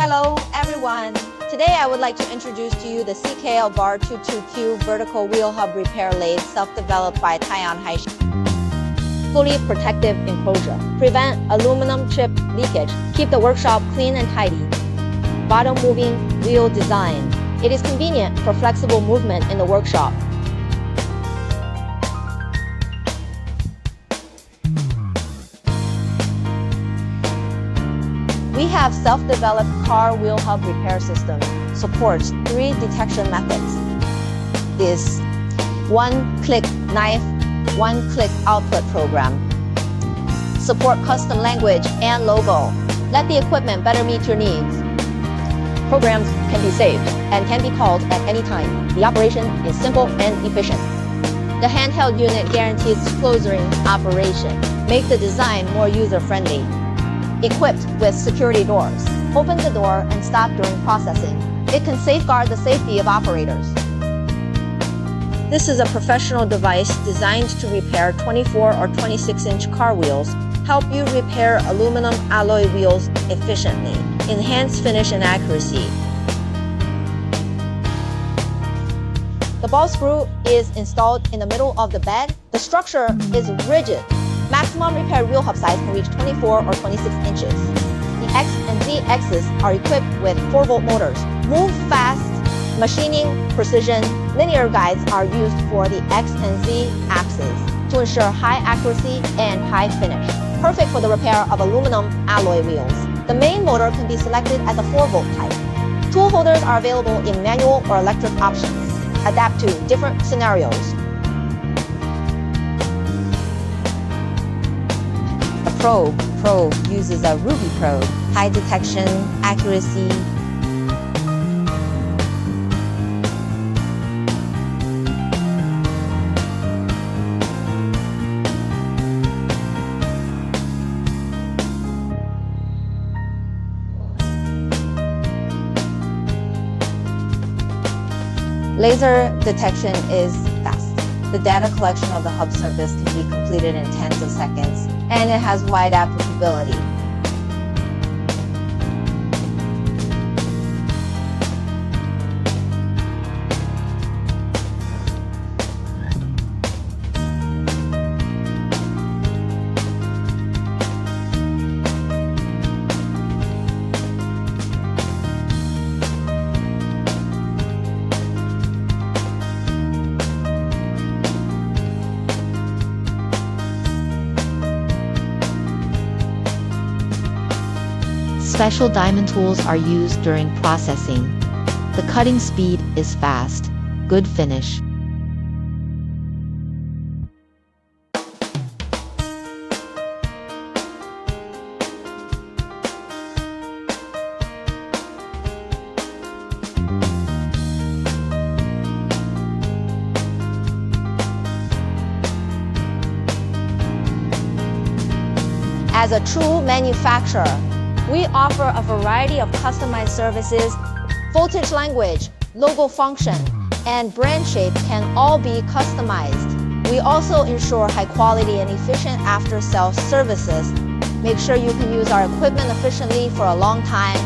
Hello everyone! Today I would like to introduce to you the CKL-22Q vertical wheel hub repair lathe self-developed by Taian HAISHU. Fully protective enclosure. Prevent aluminum chip leakage. Keep the workshop clean and tidy. Bottom moving wheel design. It is convenient for flexible movement in the workshop. We have self-developed car wheel hub repair system. Supports 3 detection methods. Is one-click knife, one-click output program. Support custom language and logo. Let the equipment better meet your needs. Programs can be saved and can be called at any time. The operation is simple and efficient. The handheld unit guarantees closing operation. Make the design more user-friendly. Equipped with security doors. Open the door and stop during processing. It can safeguard the safety of operators. This is a professional device designed to repair 24 or 26-inch car wheels, help you repair aluminum alloy wheels efficiently, enhance finish and accuracy. The ball screw is installed in the middle of the bed. The structure is rigid. Maximum repair wheel hub size can reach 24 or 26 inches. The X and Z axes are equipped with 4-volt motors. Move fast, machining precision. Linear guides are used for the X and Z axes to ensure high accuracy and high finish. Perfect for the repair of aluminum alloy wheels. The main motor can be selected as a 4-volt type. Tool holders are available in manual or electric options. Adapt to different scenarios. Probe uses a ruby probe, high detection, accuracy. Laser detection is fast. The data collection of the hub surface can be completed in tens of seconds, and it has wide applicability. Special diamond tools are used during processing. The cutting speed is fast. Good finish. As a true manufacturer, we offer a variety of customized services. Voltage language, logo function, and brand shape can all be customized. We also ensure high quality and efficient after-sales services. Make sure you can use our equipment efficiently for a long time.